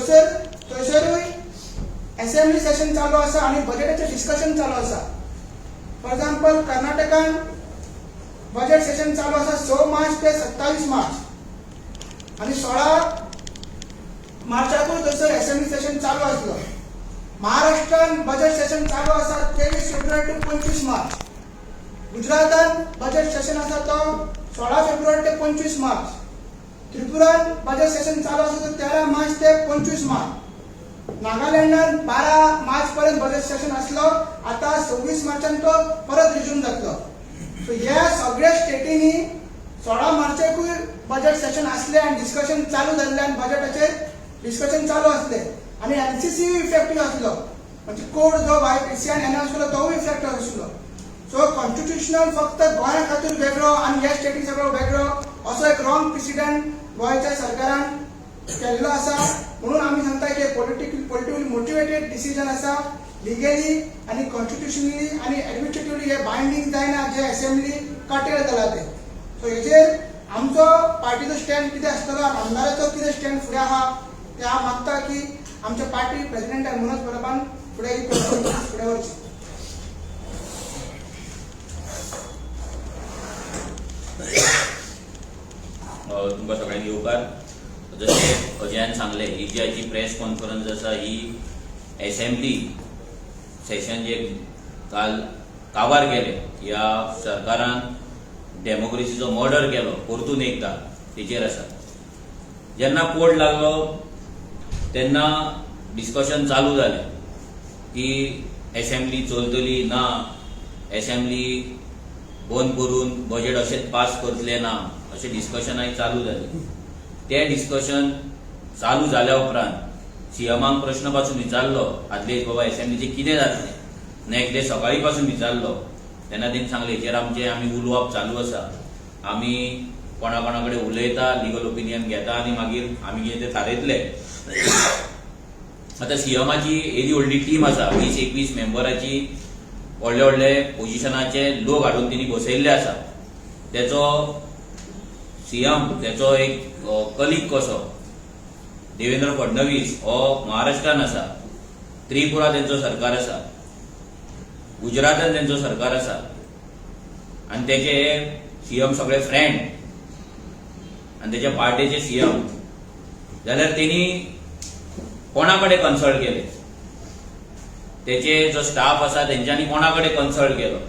थंयसरूय assembly session चालू आसा आणि बजेटाचें डिस्कशन चालू आसा. फॉर एग्जांपल कर्नाटकान बजेट सेशन चालू आसा 6 मार्च ते 27 मार्च आणि 16 मार्चाकूय थंयसर असेंब्ली सेशन चालू आसलो. महाराष्ट्रान बजेट सेशन चालू आसा 23 फेब्रुवारी ते 25 मार्च. गुजरातान बजेट सेशन आसा तो 16 फेब्रुवारी ते 25 मार्च. त्रिपुरान बजेट सेशन चालू आसा तो 13 मार्च ते 25 मार्च. नागालँडान 12 मार्च पर्यंत बजेट सेशन आसलो. आता 26 मार्चान तो परत रिज्यूम जातलो. सो ह्या सगळ्या स्टेटींनी 16 मार्चाकूय बजेट सेशन आसले आणि डिस्कशन चालू जाल्ले आणि बजेटाचेर डिस्कशन चालू आसले आणि एनसीसी इफेक्टीव आसलो. म्हणजे कोड जो YPCN अनाउन्स केलो तोय इफेक्टीव आसलो. सो कॉन्स्टिट्यूशनल फक्त गोंया खातीर वेगळो आणि ह्या स्टेटी सगळो वेगळो असो एक रॉंग प्रेसिडेंट गोंयच्या सरकारान केल्लो आसा. म्हणून आमी सांगता की पॉलिटिकली मोटिवेटेड डिसिजन आसा. लिगली आणि कॉन्स्टिट्यूशनली आणि एडमिनिस्ट्रेटिव्हली हे बायंडींग जायना जे असेंब्ली काटेर जाला ते. सो हेजेर आमचो पार्टीचो स्टँड कितें आसतलो, आमदाराचो कितें स्टँड फुडें आहा ते हांव मागता की आमच्या पार्टी प्रेसिडेंट मनोज परबान फुडें ही फुडें वरची. तुमकां सगळ्यांक येवकार. जशें अजयान सांगले, ही जी आयची प्रेस कॉन्फरन्स आसा ही असेंब्ली सेशन जे काल काबार केले, ह्या सरकारान डेमोक्रेसीचो मर्डर केलो परतून एकदा तेचेर आसा. जेन्ना कोड लागलो तेन्ना डिस्कशन चालू जालें की असेंब्ली चलतली ना, असेंब्ली बंद करून बजेट अशेंच पास करतले ना, अशें डिस्कशनाय चालू जालें. ते डिस्कशन चालू जाल्या उपरांत सीएमाक प्रश्न पासून विचारलो आदले बाबा असेंब्लीचें कितें जातलें. नेक्स्ट डे सकाळी पासून विचारलो तेन्ना तेणी सांगलें हेचेर आमी उलोवप चालू आसा. आमी कोणा कडेन उलयता, लिगल ओपिनियन घेता आणि मागीर आमी कितें तें थारयतले. आतां सीएमाची येदी व्हडली टीम आसा, 20-21 मेंबराची व्हडले व्हडले पोजिशनाचे लोक हाडून तेणी बसयल्ले आसा. तेचो सीएम तेचो एक कलीग कसो देवेंद्र फडणवीस हो महाराष्ट्रान आसा, त्रिपुरा तेंचो सरकार आसा, गुजरातान तेंचो सरकार आसा आणि तेचे सीएम सगळे फ्रेंड आणि तेच्या पार्टीचे सीएम. जाल्यार तेणी कोणा कडेन कन्सल्ट केले, तेचे जो स्टाफ आसा तेंच्यांनी कोणा कडेन कन्सल्ट केलो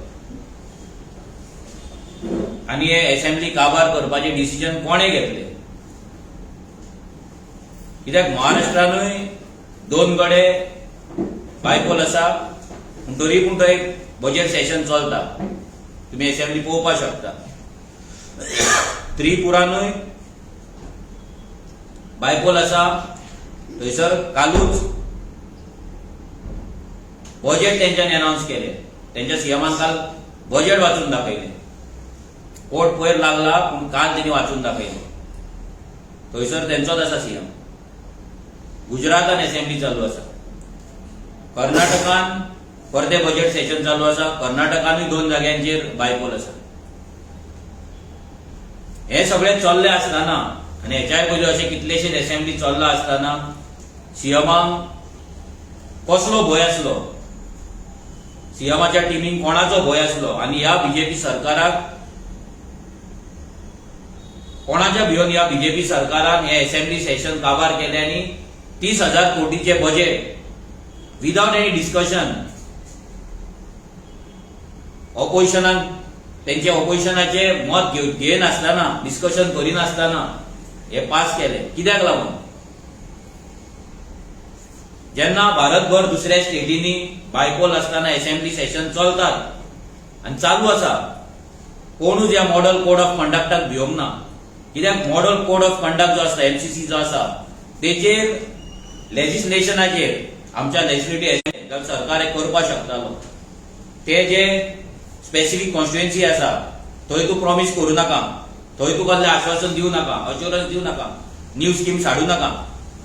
आणि हे असेंब्ली काबार करपाचे डिसिजन कोणे घेतले. कित्याक महाराष्ट्रानूय 2 कडेन बायपोल आसा तरी पूण थंय बजेट सेशन चलता, तुम्ही असेंब्ली पळोवपाक शकता. त्रिपुरानूय बायपोल आसा, थंयसर कालूच बजेट तेंच्यांनी अनाउन्स केले. तेंच्या सीएमान काल बजेट वाचून दाखयलें. पोट पयर लागला पूण काल तेणी वाचून दाखयलें. थंयसर तेंचोच आसा सीएम. गुजरातान असेंब्ली चालू आसा, कर्नाटकान परते बजेट सेशन चालू आसा, कर्नाटकानूय 2 जाग्यांचेर बायपोल आसा. हे सगळे चल्ले आसतना आनी हेच्याय पयलीं अशें कितलेशेच असेंब्ली चल्ला आसतना सीएमाक कसलो भंय आसलो, सीएमाच्या टिमीक कोणाचो भंय आसलो आनी ह्या बीजेपी सरकाराक कोणाच्या भिवन ह्या बीजेपी सरकारान हे असेंब्ली सेशन काबार केले आनी 30,000 कोटीचे बजेट विदाउट एनी डिस्कशन ऑपोजिशनान तेंचे ऑपोजिशनाचे मत घेनासतना डिस्कशन करिनासतना हे पास केले. कित्याक लागून? जेन्ना भारतभर दुसऱ्या स्टेटींनी बायपोल आसतना असेंब्ली सेशन चलतात आनी चालू आसा, कोणूच ह्या मॉडल कोड ऑफ कंडक्टाक भिवंक ना. कित्याक मॉडल कोड ऑफ कंडक्ट जो आसता MCC जो आसा तेचेर लेजिस्लेशनाचेर आमच्या लेजिस्लेटिव्ह सरकार करपाक शकतालो. ते जे स्पेसिफिक कॉन्स्टिट्युएन्सी आसा थंय तूं प्रॉमिस करूं नाका, थंय तूं कसलें आश्वासन दिवं नाका, अश्युरन्स दिवं नाका, न्यू स्कीम्स हाडूं नाका.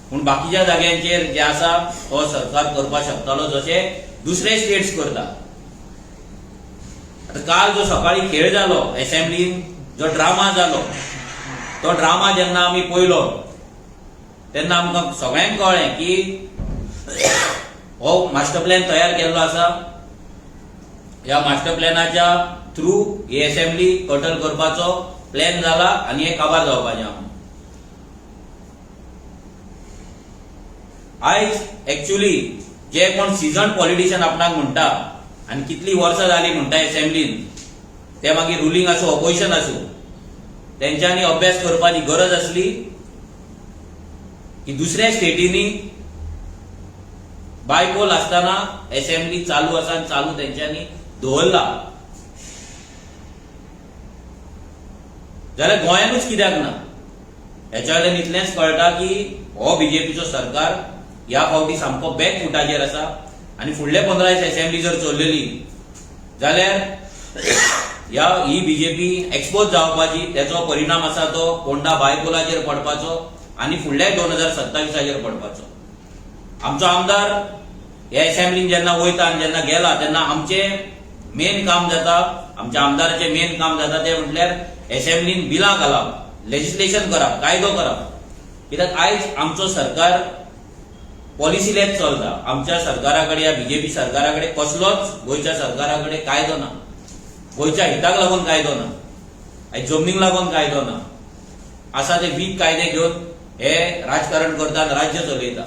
पूण बाकीच्या जाग्यांचेर जे आसा तो सरकार करपाक शकतालो जशे दुसरे स्टेट्स करता. काल जो सकाळी खेळ जालो असेंब्लीन, जो ड्रामा जालो, तो ड्रामा जेन्ना आमी पळयलो तेन्ना आमकां सगळ्यांक कळ्ळें की हो मास्टर प्लॅन तयार केल्लो आसा. ह्या मास्टर प्लॅनाच्या थ्रू ही असेंब्ली टोटल करपाचो प्लॅन जाला आनी हे काबार जावपाचें आहा. आयज एक्चुअली जे कोण सिजन पॉलिटिशियन आपणाक म्हणटा आनी कितली वर्सां जाली म्हणटा असेंब्लीन, ते मागीर रुलींग आसूं ऑपोजिशन आसूं, तेंच्यांनी अभ्यास करपाची गरज आसली की दुसऱ्या स्टेटींनी बायपोल आसतना असेंब्ली चालू आसा आनी चालू तेंच्यांनी दवरला, जाल्यार गोंयानूच कित्याक ना. हेच्या वयल्यान इतलेंच कळटा की हो बीजेपीचो सरकार ह्या फावटी सामको बॅक फुटाचेर आसा आनी फुडले 15 असेंब्ली जर चल्लेली जाल्यार ही बीजेपी एक्सपोज जावपाची, त्याचो परिणाम आसा तो पोंडा बायपोलाचेर पडपाचो आनी फुडल्या 2027 पडपाचो. आमचो आमदार ह्या असेंब्लीन जेन्ना वयता आनी जेन्ना गेला तेन्ना आमचें मेन काम जाता, आमच्या आमदाराचें मेन काम जाता ते म्हटल्यार असेंब्लीन बिलां घालप, लेजिस्लेशन करप, कायदो करप. कित्याक आयज आमचो सरकार पॉलिसीलेच चलता. आमच्या सरकारा कडेन, ह्या बीजेपी सरकारा कडेन कसलोच गोंयच्या सरकारा कडेन कायदो ना. गोंयच्या हिताक लागून कायदो ना, आयज जमनीक लागून कायदो ना. आसा ते वीक कायदे घेवन हे राजकारण करता आनी राज्य चलयता.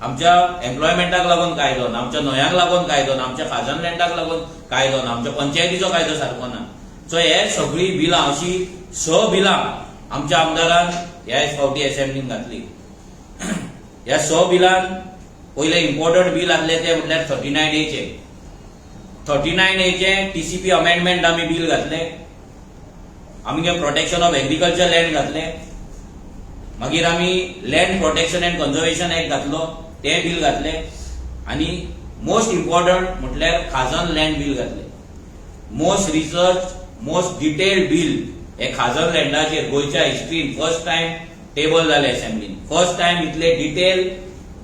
आमच्या एम्प्लॉयमेंटाक लागून कायदो ना, आमच्या न्हंयांक लागून कायदो ना, आमच्या खाजन लँडाक लागून कायदो ना, आमच्या पंचायतीचो कायदो सारको ना. सो हे सगळी बिलां, अशी 6 बिलां आमच्या आमदारान ह्या फावटी असेंब्लीन घातली. ह्या 6 बिलान पयले इम्पॉर्टंट बील आसले ते म्हटल्यार 39A चे. 39A चे TCP अमेंडमेंट आमी बील घातले. आमगे प्रोटेक्शन ऑफ एग्रीकल्चर लँड घातले. मागीर आमी land protection and conservation act घातलो, ते बील घातले. आनी मोस्ट इम्पॉर्टंट म्हटल्यार खाजन लँड बील घातले. Most research, most detailed bill हे खाजन लँडाचेर गोंयच्या हिस्ट्रीन फर्स्ट टाइम टेबल जाले असेंब्लीन. फर्स्ट टाइम इतले डिटेल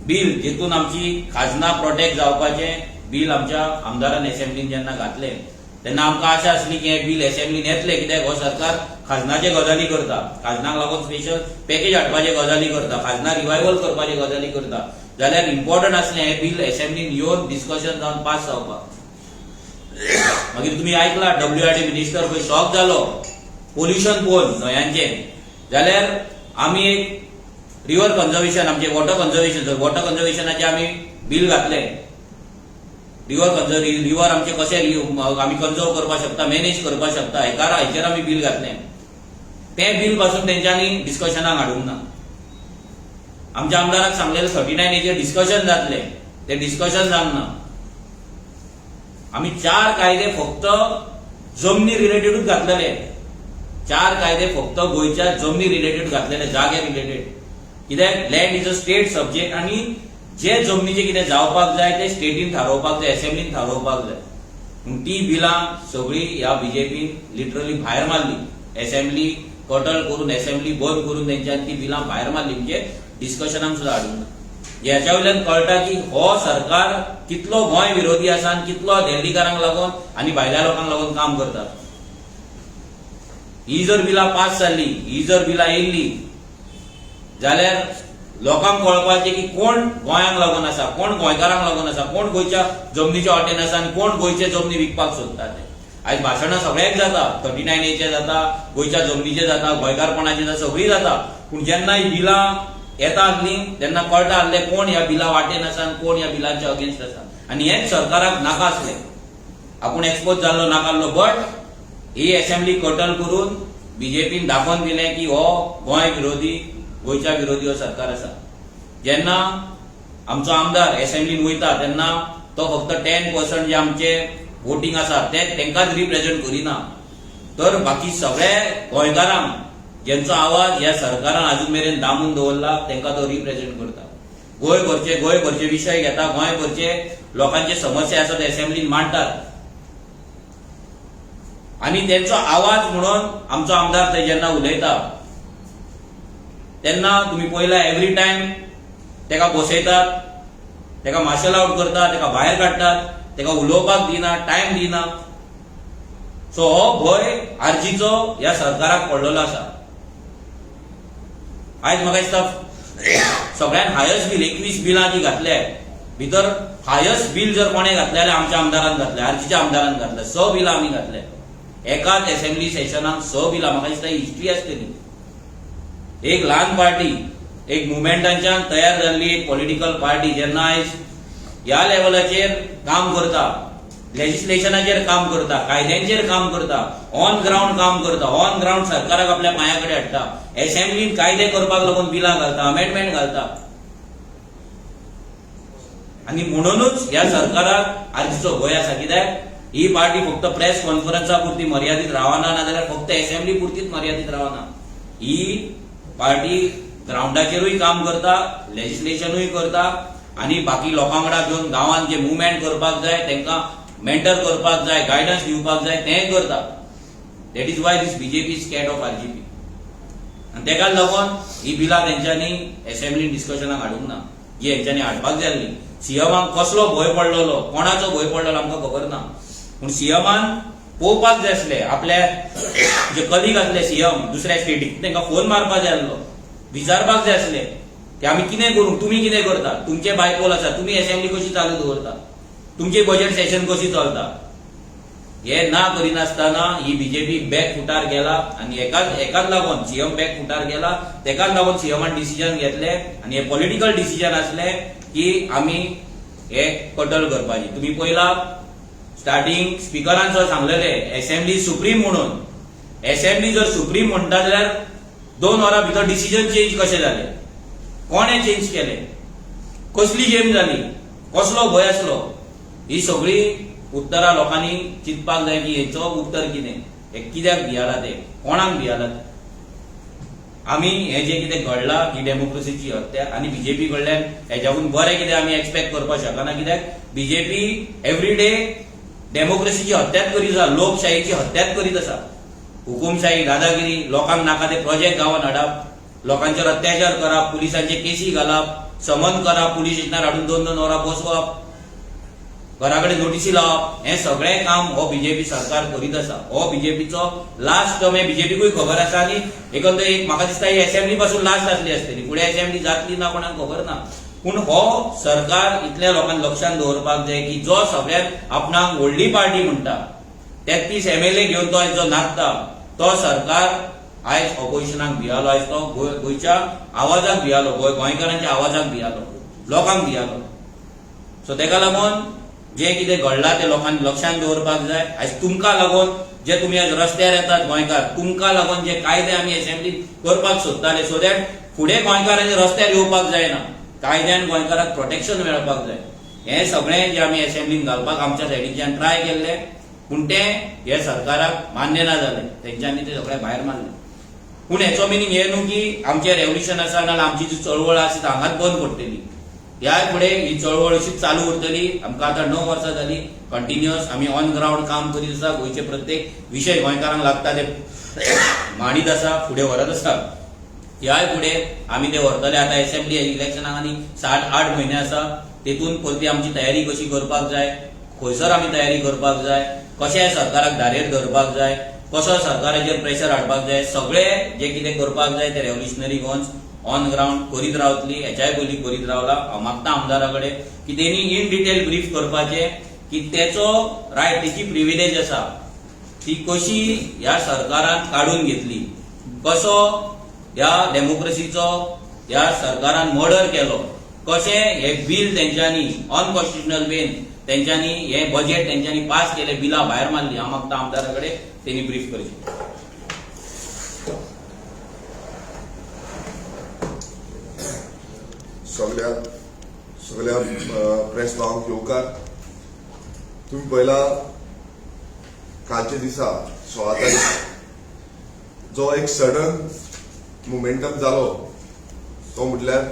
बील जितून आमची खाजना प्रोटेक्ट जावपाचे बील आमच्या आमदारान असेंब्लीन जेन्ना घातले तेन्ना आमकां आशा आसली की हे बील असेंब्लीन येतले, कित्याक हो सरकार खाजनाचे गजाली करता, खाजनाक लागून स्पेशल पॅकेज हाडपाचे गजाली करता, खाजना रिवायवल करपाचे गजाली करता. जाल्यार इम्पॉर्टंट आसलें हे बील असेंब्लीन येवन डिस्कशन जावन पास जावपाक. मागीर तुमी आयकला WRD मिनिस्टर पळय शॉक जालो पोल्युशन पळोवन न्हंयांचे. जाल्यार आमी एक रिवर कन्झर्वेशन, आमचे वॉटर कन्झर्वेशनाचे आमी बील घातले. रिवर आमचे कशे आमी कन्झर्व करपाक शकता, मॅनेज करपाक शकता, हेचेर आमी बील घातले. ते बील पासून तेंच्यांनी डिस्कशनाक हाडूंक ना. आमच्या आमदाराक सांगलेलें 39A चेर डिस्कशन जातले, ते डिस्कशन जावंक ना. आमी 4 कायदे फक्त जमनी रिलेटेडूच घातलेले. 4 कायदे फक्त गोंयच्या जमनी रिलेटेड घातलेले, जागे रिलेटेड. कित्याक land is a state subject आनी जे जमनीचे कितें जावपाक जाय ते स्टेटीन थारोवपाक जाय, असेंब्लीन थारोवपाक जाय. पूण ती बिलां सगळी ह्या बीजेपीन लिटरली भायर मारली. असेंब्ली टोटल करून, असेंब्ली बंद करून तेंच्यांनी ती बिलां भायर मारली, म्हणजे डिस्कशनाक सुद्दां हाडूंक ना. ह्याच्या वयल्यान कळटा की हो सरकार कितलो गोंय विरोधी आसा आनी कितलो दिल्लीकारांक लागून आनी भायल्या लोकांक लागून काम करता. ही जर बिलां पास जाल्ली, ही जर बिलां येयल्ली जाल्यार लोकांक कळपाचें की कोण गोंयांक लागून आसा, कोण गोंयकारांक लागून आसा, कोण गोंयच्या जमनीच्या वाटेन आसा आनी कोण गोंयचे जमनी विकपाक सोदता ते. आयज भाशणां सगळ्यांक जाता, 39A चे जाता, गोंयच्या जमनीचे जाता, गोंयकारपणाचे जाता, सगळीं जाता. पूण जेन्ना ही बिलां येता आसली तेन्ना कळटा आसलें कोण ह्या बिलां वाटेन आसा आनी कोण ह्या बिलांच्या अगेन्स्ट आसा. आनी हेच सरकाराक नाका आसलें. आपूण एक्सपोज जाल्लो नाकाल्लो, बट ही असेंब्ली कटल करून बीजेपीन दाखोवन दिलें की हो गोंय विरोधी, गोंयच्या विरोधी हो सरकार आसा. जेन्ना आमचो आमदार असेंब्लीन वयता तेन्ना तो फक्त 10% जे आमचे वोटिंग आसा तेंकाच रिप्रेझेंट करिना, तर बाकी सगळे गोंयकारांक जेंचो आवाज ह्या सरकारान अजून मेरेन दामून दवरला तेंकां तो रिप्रेझेंट करता. गोंयभरचे विशय घेता, गोंयभरचे लोकांचे समस्या आसा ते असेंब्लीन मांडटात आनी तेंचो आवाज म्हणून आमचो आमदार थंय जेन्ना उलयता तेन्ना तुम्ही पळयला एवरी टायम तेका बसयतात, तेका मार्शल आउट करतात, तेका भायर काडटात, तेका उलोवपाक दिना, टायम दिना. सो हो भंय आरजीचो ह्या सरकाराक पडलेलो आसा. आयज म्हाका दिसता सगळ्यात हायस्ट बिल 21 बिलां जी घातल्या भितर हायस्ट बिल जर कोणे घातले जाल्यार आमच्या आमदारान घातले, आरजीच्या आमदारान घातले. 6 बिलां आमी घातले एकाच असेंब्ली सेशनाक. 6 बिलां. म्हाका दिसता हिस्ट्री आसतली. एक ल्हान पार्टी, एक मुवमेंटांच्यान तयार जाल्ली एक पॉलिटिकल पार्टी जेन्ना आयज ह्या लेवलाचेर काम करता, लेजिस्लेशनाचेर काम करता, कायद्यांचेर काम करता, ऑन ग्राउंड काम करता, ऑन ग्राउंड सरकाराक आपल्या पांया कडेन हाडटा, असेंब्लीन कायदे करपाक लागून बिलां घालता, अमेंडमेंट घालता. आणि म्हणूनच ह्या सरकाराक आरजीचो भंय आसा. कित्याक ही पार्टी फक्त प्रेस कॉन्फरन्सा पुरती मर्यादित रावना, नाजाल्यार फक्त असेंब्ली पुरतीच मर्यादित रावना. ही पार्टी ग्राउंडाचेरूय काम करता, लेजिस्लेशनूय करता आणि बाकी लोकां वांगडा घेवन गांवांत जे मुवमेंट करपाक जाय, तांकां मेंटर करपाक जाय, गायडन्स दिवपाक जाय, तेंय करता. That is why this BJP is scared of RGP. आनी तेका लागून ही बिलां तेंच्यांनी असेंब्लीन डिस्कशनाक हाडूंक ना, जी हेंच्यांनी हाडपाक जाय आसली. सीएमाक कसलो भंय पडलेलो, कोणाचो भंय पडलेलो आमकां खबर ना. पूण सीएमान पळोवपाक जाय आसले आपले जे कलीग आसले सीएम दुसऱ्या स्टेटीक, तांकां फोन मारपाक जाय आसलो, विचारपाक जाय आसले की आमी कितें करूं, तुमी कितें करता, तुमचे बायपोल आसा, तुमी असेंब्ली कशी चालू दवरता, तुमचे बजेट सेशन कशी चलता. हे ना करिनासतना ही बीजेपी बॅक फुटार गेला आनी एकाच लागून सीएम बॅक फुटार गेला. तेकाच लागून सीएमान डिसिजन घेतले आनी हे पॉलिटिकल डिसिजन आसले की आमी हे कटल करपाची. तुमी पयला स्टार्टिंग स्पिकरान जर सांगलेले असेंब्ली सुप्रीम म्हणून, असेंब्ली जर सुप्रीम म्हणटा जाल्यार 2 वरां भितर डिसिजन चेंज कशें जाले, कोणे चेंज केले, कसली गेम जाली, कसलो भंय आसलो. ही सगळी उत्तरां लोकांनी चिंतपाक जाय की हेचो उत्तर कितें, हे कित्याक भियाला, ते कोणाक भियाला. आमी हे जे कितें घडलां ही डेमोक्रेसीची हत्या आनी बीजेपी कडल्यान हेच्याकून बरें कितें आमी एक्सपेक्ट करपाक शकना. कित्याक बीजेपी एवरी डे डेमोक्रेसीची हत्याच करीत आसा, लोकशाहीची हत्याच करीत आसा. हुकुमशाही, दादागिरी, लोकांक नाका ते प्रोजेक्ट गांवांत हाडप, लोकांचेर अत्याचार करप, पुलिसांचे केसी घालप, समन करप, पुलीस स्टेशनार हाडून 2-2 वरां बसवप, घराकडे नोटीसी लावप, हे सगळें काम हो बीजेपी सरकार करीत आसा. हो बीजेपीचो लास्ट टर्म. हे बीजेपीकूय खबर आसा आनी एकंदरीत म्हाका दिसता ही असेंब्ली पासून लास्ट आसली आसतली, फुडें असेंब्ली जातली ना कोणाक खबर ना. पूण हो सरकार इतल्या लोकांक लक्षांत दवरपाक जाय की जो सगळ्यात आपणाक व्हडली पार्टी म्हणटा, 33 MLA घेवन तो जो नाचता, तो सरकार आयज ऑपोजिशनाक भियालो, आयज तो गोंयच्या आवाजाक भियालो, गोंयकारांच्या आवाजाक भियालो, लोकांक भियालो. सो तेका लागून जे कितें घडलां ते लोकांनी लक्षांत दवरपाक जाय. आयज तुमकां लागून जे तुमी आज रस्त्यार येतात गोंयकार, तुमकां लागून जे कायदे आमी असेंब्लीत करपाक सोदताले, सो दॅट फुडें गोंयकारांनी रस्त्यार येवपाक जायना, कायद्यान गोंयकाराक प्रोटेक्शन मेळपाक जाय. हे सगळें जे आमी असेंब्लीन घालपाक आमच्या सायडीच्यान ट्राय केल्ले, पूण ते हे सरकाराक मान्य ना जालें, तेंच्यांनी ते सगळें भायर मारलें. पूण हेचो मिनींग हे न्हू की आमचें रेव्होल्युशन आसा नाल्यार आमची जी चळवळ आसा ती हांगाच बंद पडटली. ह्या फुडें ही चळवळ अशीच चालू उरतली. आमकां आतां 9 वर्सां जाली कंटिन्युअस आमी ऑन ग्राउंड काम करीत आसा. गोंयचे प्रत्येक विशय गोंयकारांक लागता ते मांडीत आसा, फुडें व्हरत आसा. ह्या फुडें आमी ते व्हरतले. आतां असेंब्ली इलेक्शनाक आनी 7-8 म्हयने आसा. तेतून परती आमची तयारी कशी करपाक जाय, खंयसर आमी तयारी करपाक जाय, कशें सरकाराक धारेर धरपाक जाय, कसो सरकाराचेर प्रेशर हाडपाक जाय, सगळें जे कितें करपाक जाय ते रेव्होल्युशनरी गोन्स ऑन ग्राउंड करीत रावतली. हेच्याय पयलीं करीत रावला. हांव मागता आमदारा कडेन की तेणी इन डिटेल ब्रीफ करपाचें की तेचो रायट, तेची प्रिविलेज आसा ती कशी ह्या सरकारान काडून घेतली, कसो ह्या डेमोक्रेसीचो ह्या सरकारान मर्डर केलो, कशें हे बिल तेंच्यांनी अनकॉन्स्टिट्युशनल वेन तेंच्यांनी हे बजेट तेंच्यांनी पास केले, बिलां भायर मारली. हांव मागता आमदारा कडेन तेणी ब्रीफ करचें. सगळ्या प्रेस भावांक येवकार. तुम्ही पळयला कालच्या दिसा 16 तारीख जो एक सडन मोमेंटम जालो तो म्हटल्यार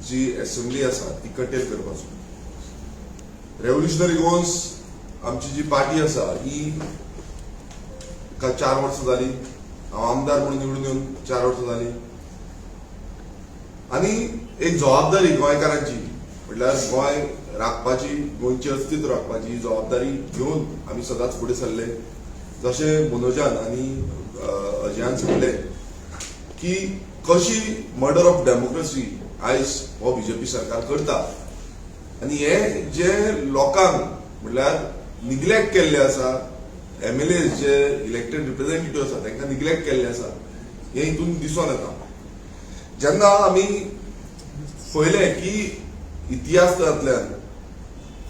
जी असेंब्ली आसा ती कटेल करपाचो. रेव्होल्युशनरी गोन्स आमची जी पार्टी आसा ही 4 वर्सां जाली. हांव आमदार म्हणून निवडून येवन 4 वर्सां जाली. आनी एक जबाबदारी गोंयकारांची म्हटल्यार गोंय राखपाची, गोंयची अस्तित्व राखपाची जबाबदारी घेवन आमी सदांच फुडें सरले. जशें मनोजान आनी अजयान सांगलें की कशी मर्डर ऑफ डेमोक्रेसी आयज हो बीजेपी सरकार करता आनी हे जे लोकांक म्हणल्यार निग्लेक्ट केल्ले आसा MLA जे इलेक्टेड रिप्रेझेंटेटिव्ह आसा तांकां निग्लेक्ट केल्ले आसा हे हितून दिसून येता. जेन्ना आमी पळयलें की इतिहासांतल्यान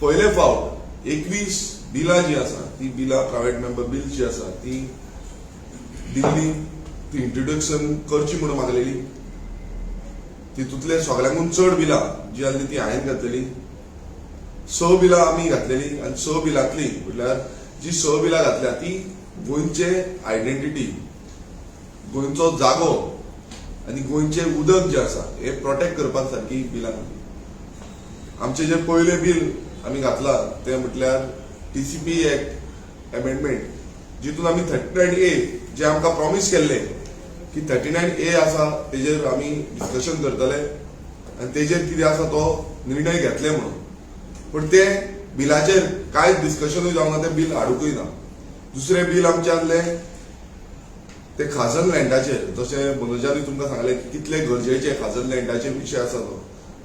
पयले फावट 21 बिलां जी आसा ती बिलां प्रायव्हेट मेंबर बिल जी आसा ती दिल्ली ती इंट्रोडक्शन करची म्हणून मागलेली. तितूंतले सगळ्यांकून चड बिलां जी आसली ती हांवें घातलेली. 6 बिलां आमी घातलेली आनी 6 बिलांतली म्हटल्यार जी 6 बिलां घातल्या ती गोंयचे आयडेंटिटी, गोंयचो जागो आनी गोंयचे उदक जे आसा हे प्रोटेक्ट करपाक सारकी बिलां घातली. आमचे जे पयले बिल आमी घातला ते म्हटल्यार TCP एक्ट अमेंडमेंट जितून आमी 39A जे आमकां प्रॉमिस केल्ले की 39A आसा तेजेर आमी डिस्कशन करतले आनी तेजेर कितें आसा तो निर्णय घेतले म्हणून. पण ते बिलाचेर कांयच डिस्कशनूय जावना, ते बिल हाडूंकूय ना. दुसरे बिल आमचे आसले ते खाजन लँडाचेर, जशें मनोजानी तुमकां सांगलें की कितले गरजेचे खाजन लँडाचे विशय आसा तो.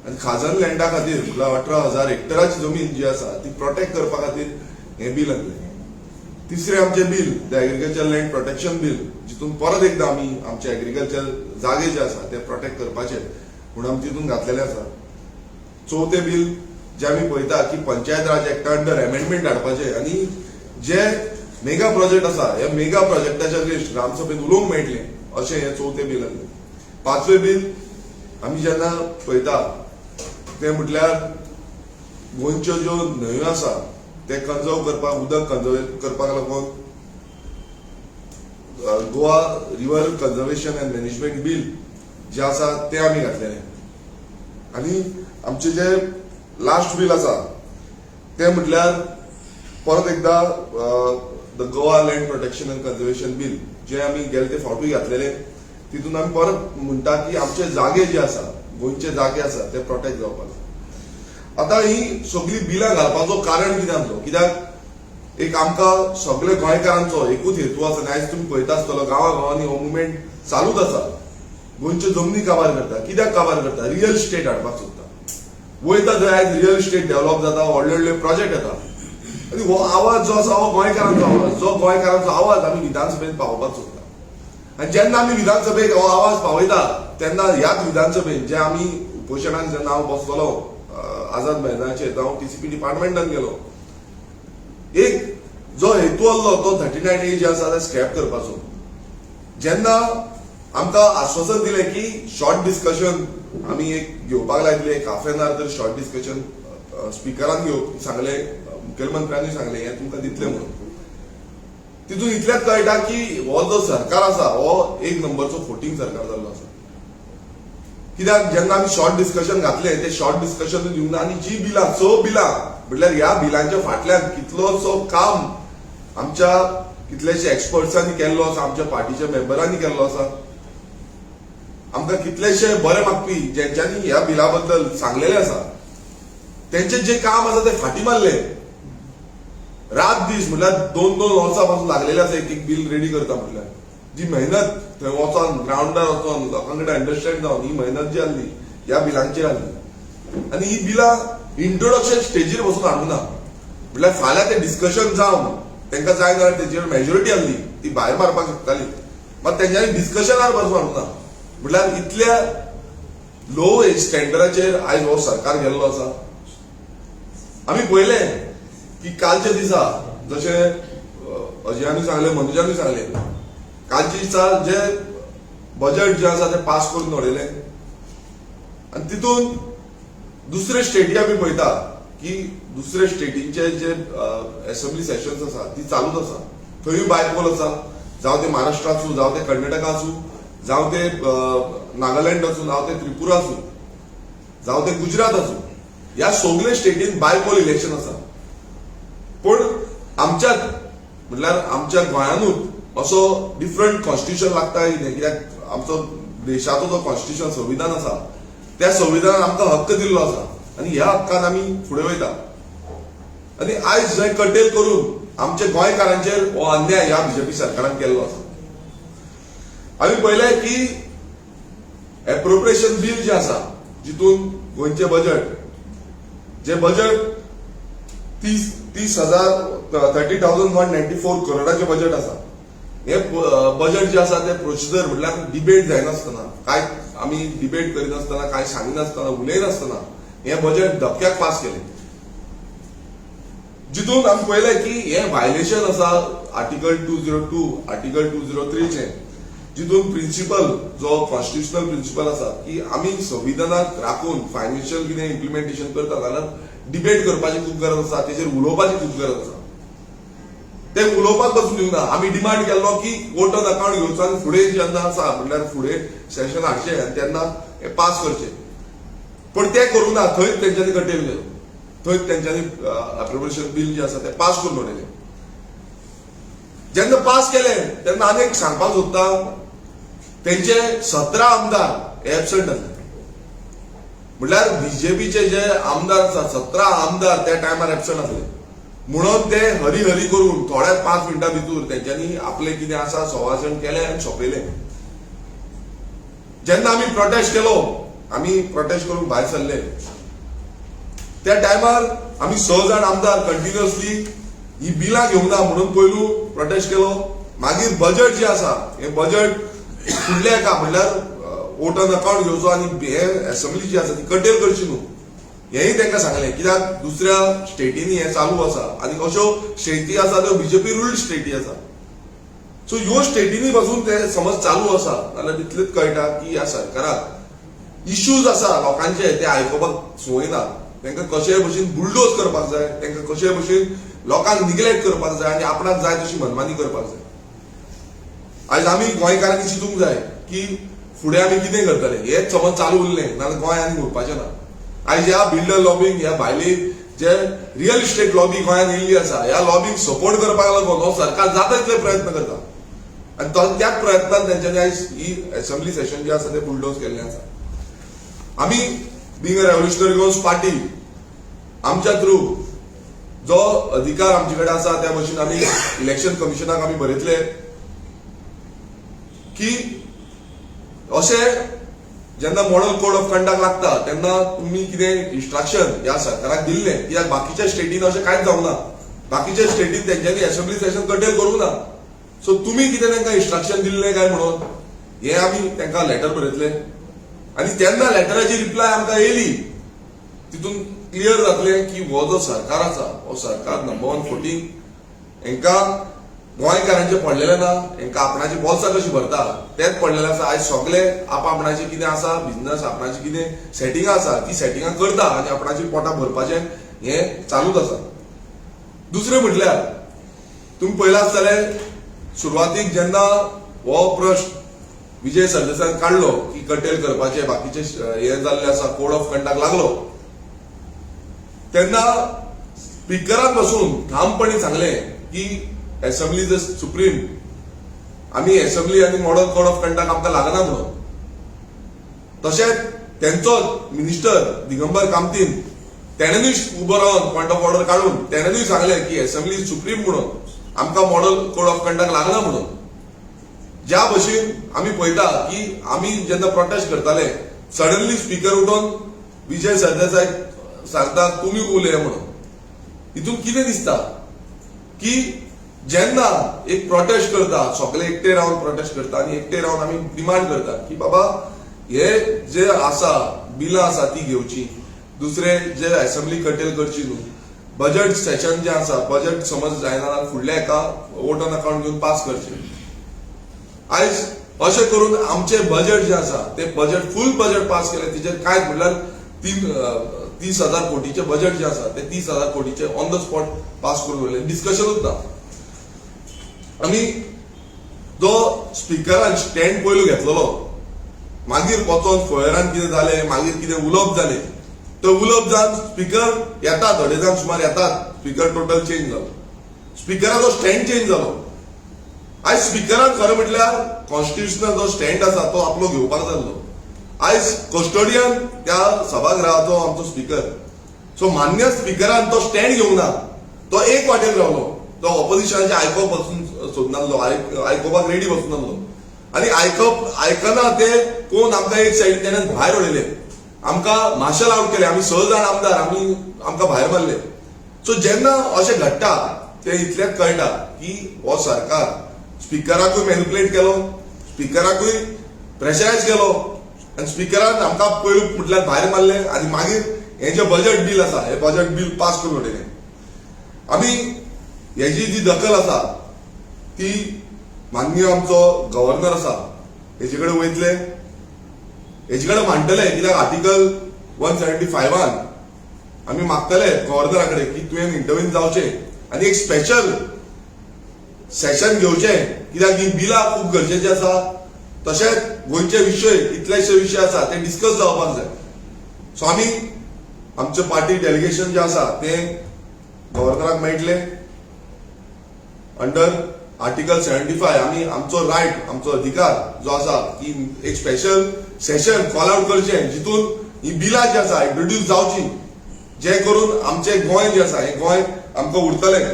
आनी खाजन लँडा खातीर म्हटल्यार 18,000 हेक्टराची जमीन जी आसा ती प्रोटेक्ट करपा खातीर हें बिल आसलें. तिसरे आमचे bill the agriculture land protection bill जितून परत एकदा आमी आमचे एग्रीकल्चर जागे जे आसा ते प्रोटेक्ट करपाचे म्हणून आमी तितून घातलेले आसा. चवथे बिल जे आमी पळयता की पंचायत राज एक्टा अंडर अमेंडमेंट हाडपाचे आनी जे मेगा प्रोजेक्ट आसा हे मेगा प्रोजेक्टाच्या लिस्ट ग्रामसभेत उलोवंक मेळटले अशें हें चवथे बिल आसलें. पांचवे बिल आमी जेन्ना पळयता ते म्हटल्यार गोंयच्यो ज्यो न्हंयो आसा ते कन्जर्व करपाक, उदक कन्जर्व करपाक लागून Goa river conservation end management bill जे आसा ते आमी घातलेले. आनी आमचे जे लास्ट बिल आसा ते म्हटल्यार परत एकदा the Goa land protection end conservation bill जे आमी गेले ते फावटूय घातलेले. तितून आमी परत म्हणटा की आमचे जागे जे आसा, गोंयचे जागे आसा ते प्रोटेक्ट जावपाक. आतां ही सगळी बिलां घालपाचो कारण कितें आसलो? कित्याक एक आमकां सगळे गोंयकारांचो एकूच हेतू आसा आनी आयज तुमी पळयता आसतलो गांवागांवांनी हो मुवमेंट चालूच आसा. गोंयच्यो जमनी काबार करता. कित्याक काबार करता? रियल इस्टेट हाडपाक सोदता. वयता थंय आयज रियल इस्टेट डेव्हलप जाता, व्हडले व्हडले प्रोजेक्ट येता आनी हो आवाज जो आसा हो गोंयकारांचो आवाज, जो गोंयकारांचो आवाज आमी विधानसभेत पावोवपाक सोदता. आनी जेन्ना आमी विधानसभेक हो आवाज पावयता तेन्ना ह्याच विधानसभेत जे आमी उपोशणाक जेन्ना हांव बसतलो आझाद मैदानाचेर, हांव TCP डिपार्टमेंटान गेलो, एक जो हेतू आसलो तो 39A जे आसा ते स्क्रॅप करपाचो. जेन्ना आमकां आश्वासन दिलें की शॉर्ट डिस्कशन आमी एक घेवपाक लायतले, एक हाफ एन आवर तरी शॉर्ट डिस्कशन स्पिकरान घेवप सांगलें, मुखेलमंत्र्यांनी सांगलें हें तुमकां दितलें म्हणून. तितून इतलेंच कळटा की हो जो सरकार आसा हो एक नंबरचो फोटींग सरकार जाल्लो आसा. कित्याक जेन्ना आमी शॉर्ट डिस्कशन घातलें ते शॉर्ट डिस्कशन दिवंक ना. आनी जी बिलां 6 बिलां म्हटल्यार ह्या बिलांच्या फाटल्यान कितलोसो काम आमच्या कितलेशे एक्सपर्ट्सांनी केल्लो आसा, आमच्या पार्टीच्या मेंबरांनी केल्लो आसा. आमकां कितलेशे बरे मागपी जेंच्यांनी ह्या बिला बद्दल सांगलेले आसा तेंचें जें काम आसा ते फाटीं मारले. रात दीस म्हटल्यार 2-2 वर्सां पासून लागलेले आसा एक बिल रेडी करता म्हटल्यार. जी मेहनत थंय वचोन ग्राउंडार वचोन लोकां कडेन अंडरस्टँड जावन ही मेहनत जी आसली ह्या बिलांचेर आसली. आनी ही बिलां इंट्रोडक्शन स्टेजीर बसून हाडूंक ना. म्हटल्यार फाल्यां ते डिस्कशन जावन तांकां जाय जाल्यार तेजेर मेजॉरिटी आसली ती भायर मारपाक शकताली, मात तेंच्यांनी डिस्कशनार बसून हाडूंक ना. म्हटल्यार इतल्या लो स्टँडर्डाचेर आयज हो सरकार गेल्लो आसा. आमी पळयलें की कालच्या दिसा जशें अजयानी सांगलें, मनोजानी सांगलें, कालच्या दिसा जे बजेट जे आसा ते पास करून उडयलें. आनी तितून दुसरे स्टेटी आमी पळयता की दुसरे स्टेटींचे जे असेंब्ली सेशन्स आसा ती चालूच आसा. थंयूय बायपोल आसा, जावं ते महाराष्ट्र आसूं, जावं ते कर्नाटका आसूं, जावं ते नागालँड आसूं, जावं ते त्रिपुरा आसूं, जावं ते गुजरात आसूं, ह्या सगळे स्टेटीन बायपोल इलेक्शन आसा. पण आमच्यात म्हटल्यार आमच्या गोंयानूच असो डिफरंट कॉन्स्टिट्युशन लागता कित्याक आमचो देशाचो जो कॉन्स्टिट्युशन संविधान आसा त्या संविधानान आमकां हक्क दिल्लो आसा आनी ह्या हक्कान आमी फुडें वयता. आनी आयज हें कटेल करून आमच्या गोंयकारांचेर हो अन्याय ह्या बीजेपी सरकारान केल्लो आसा. आमी पळयलें की एप्रोप्रिएशन बिल जे आसा जितून गोंयचे बजेट जे बजेट 30,194 करोडाचे बजेट आसा. हे बजेट जे आसा ते प्रोसिजर म्हटल्यार डिबेट जायनासतना काय आमी डिबेट करिनासतना काय सांगिनासतना उलयनासतना हे बजेट धपक्याक पास केले. जितून आमी पळयलें की हे व्हायलेशन आसा आर्टिकल 202 आर्टिकल 203 चे, जितून प्रिन्सिपल जो कॉन्स्टिट्युशनल प्रिन्सिपल आसा की आमी संविधानाक राखून फायनान्शियल कितें इम्प्लिमेंटेशन करता जाल्यार डिबेट करपाची खूब गरज आसा, तेजेर उलोवपाची खूब गरज आसा. ते उलोवपाक पासून दिवना. आमी डिमांड केल्लो की वोट ऑन अकाउंट घेवचो आनी फुडें जेन्ना आसा म्हटल्यार फुडें सेशन हाडचें आनी तेन्ना हे पास करचें. पण ते करूना. थंयच तेंच्यांनी कटेल केलो. थंयच तेंच्यांनी अप्रोप्रिएशन बिल जे आसा ते पास करून उडयलें. जेन्ना पास केलें तेन्ना आनीक सांगपाक सोदता तेंचे 17 आमदार एबसंट जाले. म्हटल्यार बीजेपीचे जे आमदार आसा 17 आमदार त्या टायमार एबसंट आसले. म्हणून ते हरी हरी करून थोड्या 5 मिनटां भितर तेंच्यांनी आपले कितें आसा सवाचण केलें आनी सोंपयलें. जेन्ना आमी प्रोटेस्ट केलो, आमी प्रोटेस्ट करून भायर सरले, त्या टायमार आमी 6 जाण आमदार कंटिन्युअसली ही बिलां घेवना म्हणून पयलू प्रोटेस्ट केलो. मागीर बजेट जे आसा हे बजेट फुडल्या एका म्हटल्यार वोट ऑन अकाउंट घेवचो आनी हे असेंब्ली जी आसा ती कटेल करची न्हू हेंय तांकां सांगलें. कित्याक दुसऱ्या स्टेटींनी हे चालू आसा आनी अश्यो स्टेटी आसा त्यो बीजेपी रुल्ड स्टेटी आसा. सो ह्यो स्टेटींनी पासून ते समज चालू आसा जाल्यार तितलेंच कळटा की ह्या सरकाराक इश्यूज आसा लोकांचे ते आयकोपाक संवय ना. तांकां कशे भशेन बुलडोज करपाक जाय, तांकां कशे भशेन लोकांक निग्लेक्ट करपाक जाय आनी आपणाक जाय तशी मनमानी करपाक जाय. आयज आमी गोंयकारांनी चिंतूंक जाय की फुडें आमी कितें करतले. हेच समज चालू उरलें नाल्यार गोंय आनी उरपाचें ना. आयज ह्या बिल्डर लॉबींग ह्या भायली जे रियल इस्टेट लॉबी गोंयांत येयल्ली आसा ह्या लॉबींग सपोर्ट करपाक लागून हो सरकार जाता तितले प्रयत्न करता आनी त्याच प्रयत्नान तेंच्यांनी आयज ही असेंब्ली सेशन जे आसा ते बुलडोज केल्लें आसा. आमी बींग अ रेव्होल्युशनरी गोन्स पार्टी आमच्या थ्रू जो अधिकार आमचे कडेन आसा त्या भशेन आमी इलेक्शन कमिशनाक आमी बरयतले की अशें जेन्ना मॉडल कोड ऑफ कंडक्ट लागता तेन्ना तुमी कितें इन्स्ट्रक्शन ह्या सरकाराक दिल्लें. कित्याक बाकीच्या स्टेटीन अशें कांयच जावना. बाकीच्या स्टेटीन तेंच्यांनी असेंब्ली सेशन कटेल करूंक ना. सो तुमी कितें तांकां इन्स्ट्रक्शन दिल्लें काय म्हणून हे आमी तांकां लेटर बरयतले आनी तेन्ना लेटराची रिप्लाय आमकां येयली तितून क्लियर जातलें की हो जो सरकार आसा हो सरकार नंबर 1 फोटींग हांकां गोंयकारांचे पडलेलें ना. हांकां आपणाची बॉल्सां कशी भरता तेच पडलेलें आसा. आयज सगळे आपणाचें कितें आसा बिझनस आपणाची कितें सेटिंगां आसा ती सेटिंगां करता आनी आपणाची पोटां भरपाचें हें चालूच आसा. दुसरें म्हटल्यार तुमी पळयलां आसतलें सुरवातीक जेन्ना हो प्रश्न विजय सरदेसायान काडलो की कटेल करपाचे बाकीचे हे जाल्ले आसा कोड ऑफ कंडक्ट लागलो तेन्ना स्पिकरान बसून ठामपणी सांगलें की असेंब्ली इज सुप्रीम. आमी असेंब्ली आनी मॉडल कोड ऑफ कंडक्ट आमकां लागना म्हणून. तशेंच तेंचो मिनिस्टर दिगंबर कामतीन तेणेनूय उबो रावन पॉयंट ऑफ ऑर्डर काडून तेणेनूय सांगलें की असेंब्ली इज सुप्रीम म्हणून आमकां मॉडल कोड ऑफ कंडक्ट लागना म्हणून. ज्या भशेन आमी पळयता की आमी जेन्ना प्रोटेस्ट करताले सडनली स्पीकर उठोवन विजय सरदेसाय सांगता तुमी उलय म्हणून. हितून कितें दिसता की जेन्ना एक प्रोटेस्ट करता सगळे एकटे रावन प्रोटेस्ट करता आनी एकटे रावन आमी डिमांड करता की बाबा हे जे आसा बिलां आसा ती घेवची, दुसरे जे असेंब्ली कटेल करची न्हू, बजेट सेशन जे आसा बजेट समज जायना जाल्यार फुडल्या एका वोट ऑन अकाउंट घेवन पास करचे. आयज अशें करून आमचे बजेट जे आसा ते बजेट फूल बजेट पास केले तेजेर कांयच म्हटल्यार 30,000 कोटीचे बजेट जे आसा ते 30,000 कोटीचे ऑन द स्पॉट पास करून उरले. डिस्कशनूच ना. आमी जो स्पिकरान स्टँड पयलू घेतलेलो मागीर वचोन फॉयरान कितें जालें मागीर कितें उलोवप जालें तो उलोवप जावन स्पिकर येतात 2.5 सुमार येतात स्पिकर टोटल चेंज जालो. स्पिकराचो स्टँड चेंज जालो. आयज स्पिकरान खरें म्हटल्यार कॉन्स्टिट्युशनल जो स्टँड आसा तो आपलो घेवपाक जाल्लो. आयज कस्टोडियन त्या सभागृहाचो आमचो स्पिकर. सो मान्य स्पिकरान तो स्टँड घेवना. तो एक वाटेन रावलो. तो ऑपोजिशनाचे आयकोवप वचून सोदनासलो आयकोपाक रेडी वचून नासलो. आनी आयकना ते कोण आमकां एक सायडींतल्यान भायर उडयले, आमकां मार्शल आउट केले, आमी 6 जाण आमदार आमकां भायर मारले. सो जेन्ना अशें घडटा ते इतलेंच कळटा की हो सरकार स्पिकराकूय मॅनिपुलेट केलो, स्पिकराकूय प्रेशरायज केलो आनी स्पिकरान आमकां पयलू म्हटल्यार भायर मारले आनी मागीर हें जें बजट बील आसा हें बजट बील पास करून उडयलें. आमी हेजी जी दखल आसा ती माननीय आमचो गव्हर्नर आसा हेजे कडेन वयतले, हेजे कडेन मांडटले, कित्याक आर्टिकल 175 आमी मागतले गव्हर्नरा कडेन की तुवें इंटरव्यून जावचें आनी एक स्पेशल सेशन घेवचें, कित्याक ही बिलां खूब गरजेची आसा. तशेंच गोंयचे विशय कितलेशे विशय आसा ते डिस्कस जावपाक जाय. सो आमी आमचे पार्टी डेलिगेशन जें आसा तें गव्हर्नराक मेळटले अंडर आर्टिकल 75. आमी आमचो रायट, आमचो अधिकार जो आसा की एक स्पेशल सेशन कॉल आउट करचें जितून ही बिलां जी आसा इंट्रोड्यूस जावची, जे करून आमचें गोंय जें आसा हें गोंय आमकां उरतलें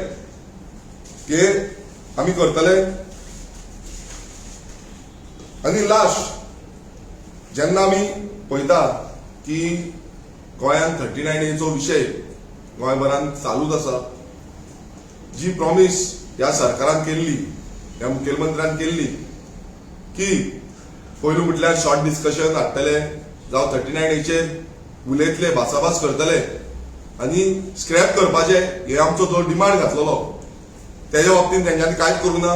हे आमी करतले. आनी लास्ट जेन्ना आमी पळयता की गोंयांत 39A विशय गोंयभरांत चालूच आसा, जी प्रॉमिस ह्या सरकारान केल्ली, ह्या मुखेलमंत्र्यान केल्ली की पयलू म्हटल्यार शॉर्ट डिस्कशन हाडटले जावं 39Aचेर उलयतले, भासाभास करतले आनी स्क्रॅप करपाचे हे आमचो जो डिमांड घातलेलो तेज्या बाबतींत तेंच्यांनी कांयच करूं ना.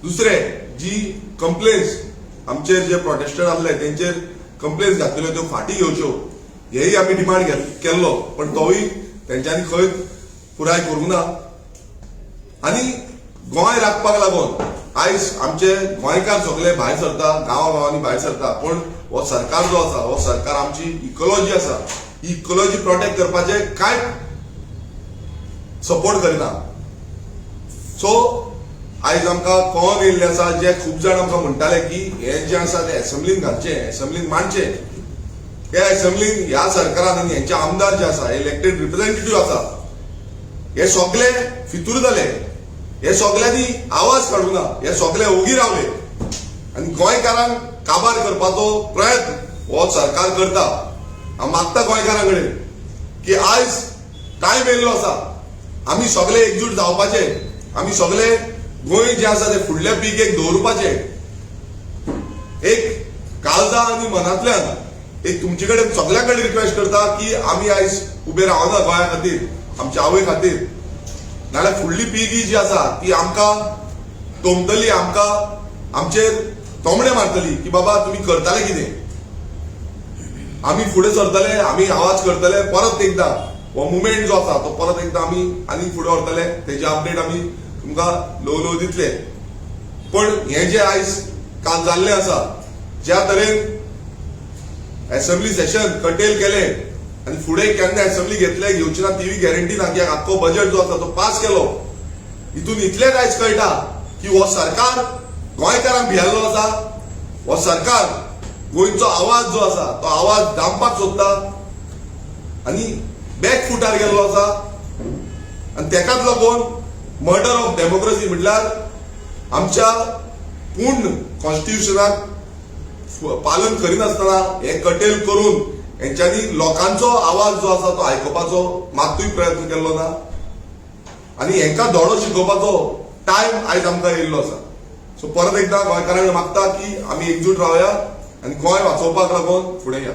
दुसरें जी कंप्लेन्स आमचेर जे प्रोटेस्टर आसले तेंचेर कंप्लेन्स घातल्यो त्यो फाटीं घेवच्यो हेय आमी डिमांड केल्लो, पण तोय तेंच्यांनी खंय पुराय करूंक ना. आनी गोंय राखपाक लागून आयज आमचे गोंयकार सगळे भायर सरता, गांवांनी भायर सरता, पण हो सरकार जो आसा हो सरकार आमची इकॉलॉजी आसा ही इकॉलॉजी प्रोटेक्ट करपाचे कांय सपोर्ट करिना. सो आयज आमकां कळोन येयल्लें आसा, जे खूब जाण आमकां म्हणटाले की हें जें आसा तें एसेंब्लीन घालचें, एसेंब्लीन मांडचें. हे एसेंब्लीन ह्या सरकारान आनी हेंचे आमदार जे आसा इलेक्टेड रिप्रेझेंटेटिव्ह आसा हे सगळे फितूर जाले, हे सगळ्यांनी आवाज काडूना, हे सगळे ओगी रावले आनी गोंयकारांक काबार करपाचो प्रयत्न हो सरकार करता. हांव मागता गोंयकारां कडेन की आयज टायम येयल्लो आसा, आमी सगळे एकजूट जावपाचे, आमी सगळे गोंय जें आसा तें फुडल्या पिळगेक दवरपाचे. एक काळजा आनी मनांतल्यान एक तुमचे कडेन सगळ्या कडेन रिक्वेस्ट करता की आमी आयज उबे रावना गोंया खातीर, आमच्या आवय खातीर, नाल्यार फुडली पिळगी जी आसा ती आमकां तोमतली, आमकां आमचेर तोमडे मारतली की बाबा तुमी करताले कितें. आमी फुडें सरतले, आमी आवाज करतले, परत एकदां हो मुवमेंट जो आसा तो परत एकदां आमी आनी फुडें व्हरतले, तेजी अपडेट आमी तुमकां ल्हव दितले. पण हें जें आयज काल जाल्लें आसा, ज्या तरेन एसेंब्ली सेशन कटेल केलें आनी फुडें केन्ना एसेंब्ली घेवची ना ती गॅरंटी ना, कित्याक आख्खो बजट जो आसा तो पास केलो. हितून इतलेंच आयज कळटा की हो सरकार गोंयकारांक भियेल्लो आसा, हो सरकार गोंयचो आवाज जो आसा तो आवाज दामपाक सोदता आनी बॅकफुटार गेल्लो आसा. आनी तेकाच लागून मर्डर ऑफ डेमोक्रेसी म्हटल्यार आमच्या पूर्ण कॉन्स्टिट्युशनाक पालन करिनासतना हे कटेल करून हेंच्यांनी लोकांचो आवाज जो आसा तो आयकुपाचो मात्तूय प्रयत्न केल्लो ना आनी हेंकां धडो शिकोवपाचो टायम आयज आमकां येयल्लो आसा. सो परत एकदां गोंयकारांक मागता की आमी एकजूट रावया आनी गोंय वाचोवपाक लागून फुडें या.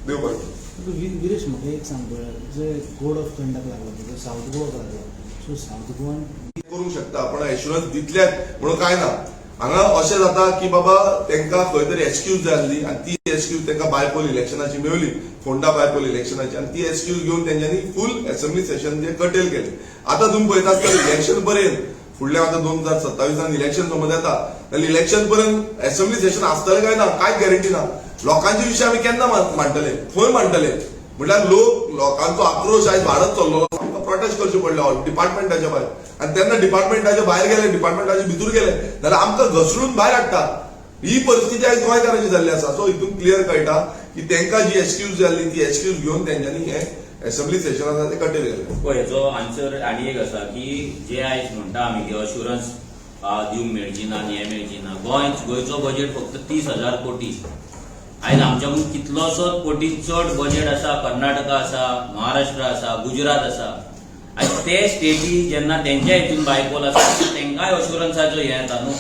देव बरें. विरेश म्हाका एक सांग पळय, जे कोड ऑफ कंडक्ट लागला तो सावथ गोवाक लागला, सो सावथ गोवान करूंक शकता पण एश्युरन्स दितल्यात म्हणून काय ना. हांगा अशें जाता की बाबा तांकां खंय तरी एक्सक्यूज जाय आसली आनी ती एक्सक्यूज तांकां बायपोल इलेक्शनाची मेळ्ळी, फोंडा बायपोल इलेक्शनाची, आनी ती एक्सक्यूज घेवन तेंच्यांनी फूल एसेंब्ली सेशन जे कटेल केलें. आतां तुमी पळयता आसतना इलेक्शन पर्यंत फुडल्या आतां 2027 इलेक्शन समज येता जाल्यार इलेक्शन पर्यंत एसेंब्ली सेशन आसतलें काय ना कांयच गॅरंटी ना. लोकांचे विशय आमी केन्ना मांडटले, खंय मांडटले म्हटल्यार लोकांचो आक्रोश आयज वाडत चल्लो, आमकां प्रोटेस्ट करचें पडलें डिपार्टमेंटाच्या भायर. आनी तेन्ना डिपार्टमेंटाच्या भायर गेले, डिपार्टमेंटाच्या भितूर गेले जाल्यार आमकां घसरून भायर हाडटा. ही परिस्थिती आयज गोंयकारांची जाल्ली आसा. सो हितून क्लियर कळटा की तांकां जी एक्सक्यूज जाल्ली ती एक्सक्यूज घेवन तेंच्यांनी हे एसेंब्ली सेशन आसा ते कटेल केलें. पळय हेचो आन्सर आनी एक आसा की जे आयज म्हणटा आमी की अश्युरन्स दिवंक मेळची ना आनी हें मेळची ना. गोंयचो बजेट फक्त 30,000 कोटी. आयज आमच्याकून कितलोसोच कोटी चड बजेट आसा. कर्नाटका आसा, महाराष्ट्र आसा, गुजरात आसा. आयज ते स्टेटी जेन्ना तेंच्या हितून बायपोल आसा तेंकाय अश्युरन्साचो हें येता न्हू.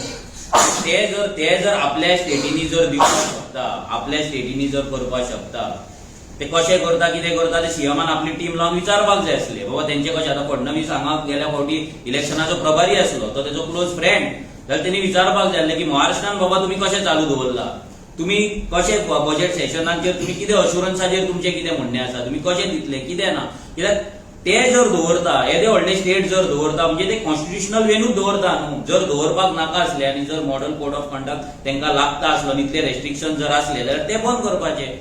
ते जर आपल्या स्टेटीनी जर दिवपाक शकता, आपल्या स्टेटीनी जर करपाक शकता, ते कशें करता कितें करता ते सीएमान आपली टीम लावन विचारपाक जाय आसले. बाबा तेंचे कशें आतां फडणवीस हांगा गेल्या फावटी इलेक्शनाचो प्रभारी आसलो, तो तेजो क्लोज फ्रेंड. जाल्यार तेणी विचारपाक जाय आसलें की महाराष्ट्रान बाबा तुमी कशें चालू दवरला, तुम्ही कशें बजेट सेशनाचेर तुमी कितें अश्युरन्साचेर तुमचें कितें म्हणणें आसा, तुमी कशें दितले कितें ना. कित्याक ते जर दवरता, येदे व्हडले स्टेट जर दवरता म्हणजे ते कॉन्स्टिट्युशनल वेन्यूच दवरता न्हू. जर दवरपाक नाका आसले आनी जर मॉडल कोड ऑफ कंडक्ट तेंकां लागता आसलो, इतले रेस्ट्रिक्शन जर आसले जाल्यार ते बंद करपाचे.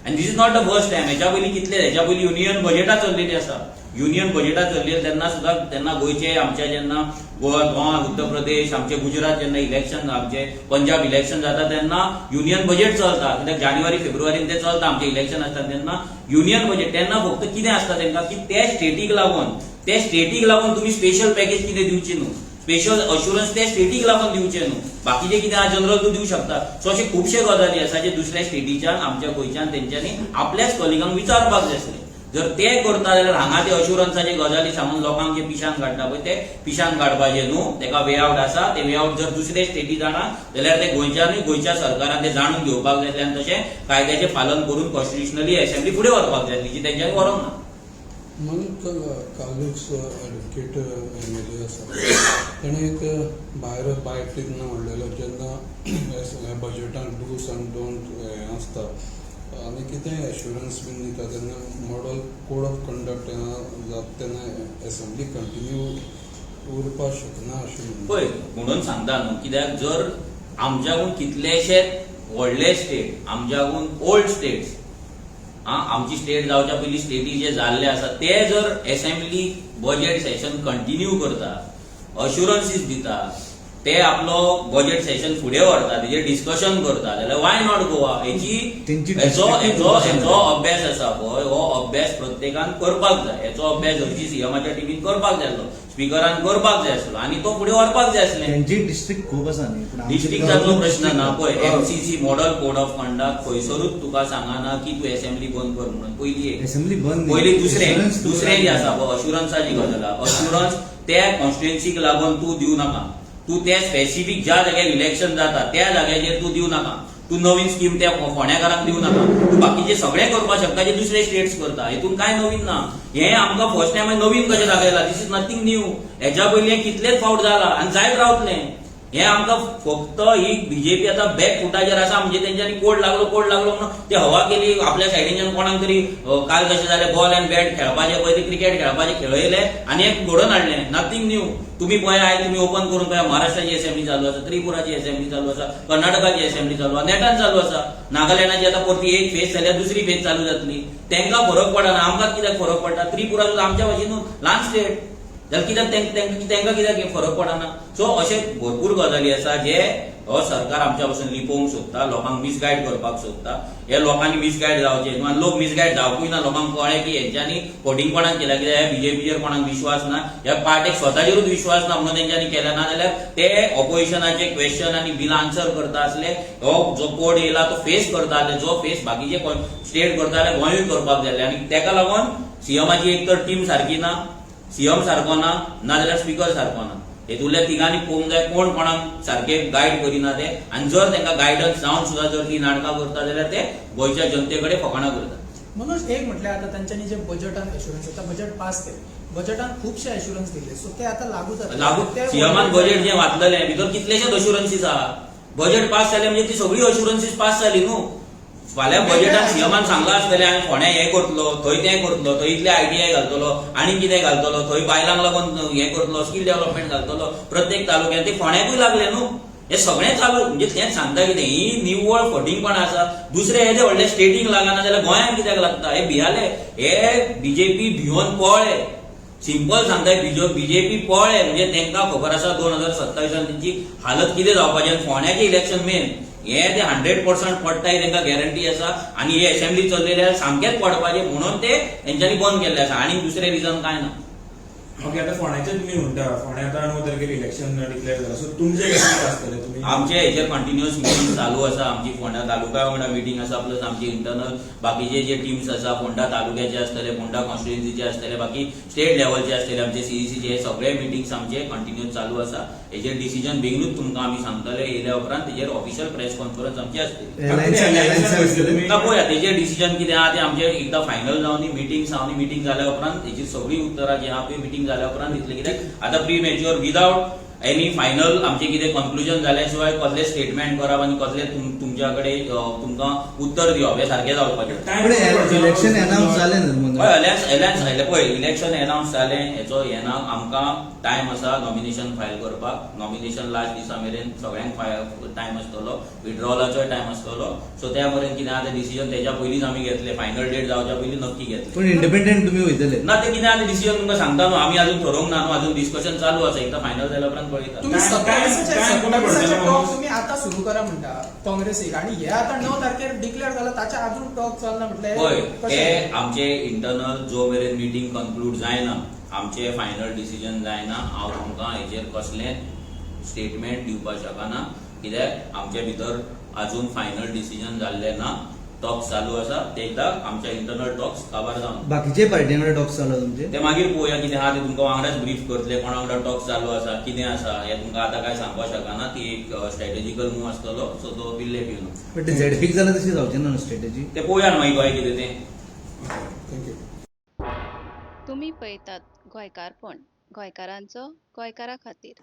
आनी this is not the first time. हेच्या पयलीं कितले, हेच्या पयलीं युनियन बजेटां चल्लेली आसा. युनियन बजेटां चल्लेली तेन्ना सुद्दां तेन्ना गोंयचे आमच्या जेन्ना गोवा, उत्तर प्रदेश, आमचे गुजरात जेन्ना इलेक्शन, आमचे पंजाब इलेक्शन जाता तेन्ना युनियन बजेट चलता. कित्याक जानेवारी फेब्रुवारीन ते चलता आमचे इलेक्शन आसता तेन्ना युनियन बजेट. तेन्ना फक्त कितें आसता तेंकां की त्या स्टेटीक लागून तुमी स्पेशल पॅकेज कितें दिवची न्हू, स्पेशल अश्युरन्स त्या स्टेटीक लागून दिवचे न्हू. बाकीचे कितें आहा जनरल तूं दिवं शकता. सो अशे खुबशे गजाली आसा जे दुसऱ्या स्टेटीच्यान आमच्या गोंयच्यान तेंच्यांनी आपल्याच कलिगांक विचारपाक जाय आसले. जर ते करता जाल्यार हांगा ते अश्युरन्साचे गजाली सांगून लोकांक जे पिशान काडटा पळय ते पिशान काडपाचे न्हू. तेका वे आउट आसा. ते वे आउट जर दुसरे स्टेटी जाणा जाल्यार ते गोंयच्यानूय गोंयच्या सरकारान ते जाणून घेवपाक जाय आसलें आनी तशें कायद्याचें पालन करून कॉन्स्टिट्युशनली असेंब्ली फुडें व्हरपाक जाय आसली, जी तेंच्यांनी व्हरोंक ना. मग कालूच एडवोकेट एमएलए आसा ताणें एक भायर बायटीन म्हणलेलो जेन्ना बजेटान डूज आनी डोंट हें आसता आनी कितें एश्युरन्स बीन दिता तेन्ना मॉडल कोड ऑफ कंडक्ट जाता तेन्ना एसेंब्ली कंटिन्यू उरपाक शकना अशें पळय म्हणून सांगता न्हू. कित्याक जर आमच्याकून कितलेशेच व्हडले स्टेट, आमच्याकून ओल्ड स्टेट्स, आमची स्टेट जावच्या पयलीं स्टेटी जे जाल्ले आसा ते जर एसेंब्ली बजेट सेशन कंटिन्यू करता, अश्युरन्सीस दिता, ते आपलो बजेट सेशन फुडें व्हरता, तेजेर डिस्कशन करता, जाल्यार वाय नॉट गोवा. हेचो अभ्यास आसा पळय, हो अभ्यास प्रत्येकान करपाक जाय. हेचो अभ्यास हरची सीएमाच्या टीमीन करपाक जाय आसलो, स्पिकरान करपाक जाय आसलो आनी तो फुडें व्हरपाक जाय आसलें. त्यांची डिस्ट्रिक्ट खूप आसा न्ही. डिस्ट्रिक्टाचो प्रश्न ना पळय. MCC model code of conduct खंयसरूच तुका सांगना की तूं एसेंब्ली बंद कर म्हणून. पयलीं दुसरें जे आसा पळय अश्युरन्साची गजाल, अश्युरन्स त्या कॉन्स्टिट्युएन्सीक लागून तूं दिवं नाका. तूं त्या स्पेसिफीक ज्या जाग्यार इलेक्शन जाता त्या जाग्याचेर तूं दिवं नाका. तूं नवीन स्कीम त्या फोंड्याकारांक दिवं नाका. तूं बाकीचे सगळें करपाक शकता जे दुसरे स्टेट्स करता. हितून कांय नवीन ना. हें आमकां फर्स्ट टायम नवीन कशें दाखयलां. This is nothing new. हेच्या पयलीं कितलेच फावट जाला आनी जायत रावतलें. हें आमकां फक्त ही बीजेपी आतां बॅक फुटाचेर आसा म्हणजे तेंच्यांनी कोड लागलो म्हणून ते हवा केली. आपल्या सायडीच्यान कोणाक तरी काल कशें जालें बॉल एंड बॅट खेळपाचें पळय ते क्रिकेट खेळपाचें खेळयले आनी एक घडोवन हाडलें. Nothing new. तुम्ही पळय आयज तुमी ओपन करून पळया महाराष्ट्राची असेंब्ली चालू आसा, त्रिपुराची असेंब्ली चालू आसा, कर्नाटकाची असेंब्ली चालू आसा, नेटान चालू आसा. नागालँडाची आतां परती एक फेज जाल्यार दुसरी फेज चालू जातली. तेंकां फरक पडना. आमकां कित्याक फरक पडटा. त्रिपुरा सुद्दां आमच्या भाशेनूच ल्हान स्टेट जाल्यार कित्याक तेंकां कित्याक फरक पडना. सो अशे भरपूर गजाली आसा जे हो सरकार आमच्या पासून लिपोवंक सोदता, लोकांक मिसगायड करपाक सोदता. हे लोकांनी मिसगायड जावचे न्हू आनी लोक मिसगायड जावपूय ना. लोकांक कळ्ळें की हेंच्यांनी फटींगपणान केल्या. कित्याक ह्या बीजेपीचेर कोणाक विश्वास ना, ह्या पार्टेक स्वताचेरूच विश्वास ना म्हणून तेंच्यांनी केलें ना. जाल्यार ते ऑपोजिशनाचे क्वेश्चन आनी बिलां आन्सर करता आसले. हो जो कोड येयला तो फेस करता आसले, जो फेस बाकीचे स्टेट करता जाल्यार गोंयूय करपाक जाय आनी तेका लागून सीएमाची एक तर टीम सारकी ना, सीएम सारको ना, नाजाल्यार स्पीकर सारको ना. हेतूंतल्या तिगांनी पळोवंक जाय कोण कोणाक सारखे गायड करिना ते. आनी जर तांकां गायडन्स जावन सुद्दां जर ती नाटकां करता जाल्यार ते गोंयच्या जनते कडेन फकाणां करतात. म्हणून एक म्हटल्यार आतां तांच्यांनी जे बजेटान एश्युरन्स आतां बजेट पास केलें, बजेटान खुबशे एश्युरन्स दिले, सो ते आतां लागू जाता. सीएमान बजेट जें वाचलेलें भितर कितलेशेच अश्युरन्सीस आहा. बजेट पास जालें म्हणजे ती सगळी अश्युरन्सीस पास जाली न्हू. फाल्यां बजेटान सीएमान सांगलां आसतलें हांवें फोंड्या हें करतलो, थंय तें करतलो, थंय इतले आयटीआय घालतलो, आनी कितें घालतलो, थंय बायलांक लागून हें करतलो, स्कील डेव्हलपमेंट घालतलो प्रत्येक तालुक्यात. ते फोंड्याकूय लागले न्हू. हे सगळें चालू म्हणजे तेंच सांगता कितें ही निव्वळ फटींगपण आसा. दुसरे हेजे व्हडले स्टेटीक लागना जाल्यार गोंयांत कित्याक लागता. हे भियाले. हे बीजेपी भिवन पळ्ळे. सिंपल सांगता बीजेपी पळ्ळे म्हणजे तांकां खबर आसा 2027 तेंची हालत कितें जावपाची. फोंड्याचें इलेक्शन मेन हे ते 100% पडटा ही तांकां गॅरंटी आसा. आनी हे असेंब्ली चल्लेले सामकेच पडपाचे म्हणून ते तेंच्यांनी बंद केल्ले आसा. आनी दुसरें रिजन कांय ना. ओके, आता फोंड्याचे तुम्ही म्हणटा फोंड्या आता 9 तारखेर इलेक्शन डिक्लेअर जालां, सो तुमचे कितें आसतलें तुमी? आमचे हेचेर कंटिन्युअस मिटींग चालू आसा. आमची फोंडा तालुका वांगडा मिटींग आसा, प्लस आमची इंटरनल बाकीचे जे टीम्स आसा, फोंडा तालुक्याचे आसतले, फोंडा कॉन्स्टिट्युएन्सीचे आसतले, बाकी स्टेट लेवलचे आसतले, आमचे सीईसीचे हे सगळे मिटींग्स आमचे कंटिन्युअस चालू आसा. हेचेर डिसिजन बेगीनूच तुमकां आमी सांगतले. येयल्या उपरांत तेचेर ऑफिशियल प्रेस कॉन्फरन्स आमची आसतली. ना पळया तेचेर डिसिजन कितें आहा ते आमचे एकदा फायनल जावन मिटींग जाल्या उपरांत हेची सगळी उतरां जी आहा पळय मिटींग जाल्या उपरांत दितले. कित्याक आतां pre mature without any final आमचे कितें कन्क्लुजन जाल्या शिवाय कसले स्टेटमेंट करप आनी कसले तुमच्या कडेन तुमकां उत्तर दिवप हे सारकें जावपाचें. इलेक्शन अनाउन्स जालें न्हू? अलायन्स जालें पळय. इलेक्शन अनाउन्स जालें हेचो आमकां टायम आसा नॉमिनेशन फायल करपाक. नॉमिनेशन लास्ट दिसा मेरेन सगळ्यांक टायम आसतलो, विड्रॉलाचोय टायम आसतलो. सो त्या मेरेन कितें आहा तें डिसिजन तेच्या पयलींच आमी घेतले, फायनल डेट जावच्या पयलीं नक्की घेतले. पण इंडिपेंडेंट तुमी वयतले ना ते कितें आहा ते डिसिजन तुमकां सांगता न्हू. आमी अजून ठरोवंक ना न्हू, अजून डिस्कशन चालू आसा. एकदा फायनल जाल्या उपरांत पळयता. तुम्ही काय- सत्तावीसाचे काय कोणा पडटलो टॉक मग? तुम्ही आता सुरू करा म्हणता काँग्रेसीक, आणि हे आता 9 तारखेर डिक्लेअर झाला ताच्या अजून टॉक चालना पळय म्हटल्यार हे आमचे इंटरनल जो मेरेन मिटींग कन्क्लूड जायना, आमचे फायनल डिसिजन जायना, हांव तुमकां हेचेर कसलें स्टेटमेंट दिवपाक शकना. कित्याक आमचे भितर अजून फायनल डिसिजन जाल्लें ना. टॉक्स चालू आसा, ते एकदा आमच्या इंटरनल टॉक्स काबार जावन बाकीचे पार्टींकडे टॉक्स चालू तुमचे ते मागीर पळोवया कितें आहा ते तुमकां वांगडाच ब्रीफ करतले. कोणा वांगडा टॉक्स चालू आसा, कितें आसा हे तुमकां आतां काय सांगपाक शकना. ती एक स्ट्रॅटेजिकल मूव आसतलो. सो तो विल लेट यू नो. पण ते झेडपीक जाल्यार तशी जावचें ना स्ट्रॅटेजी. ते पळोवया ना मागीर गोंय कितें तें. थँक्यू. तुम्ही पळयतात गोंयकारपण, गोंयकारांचो गोंयकारा खातीर.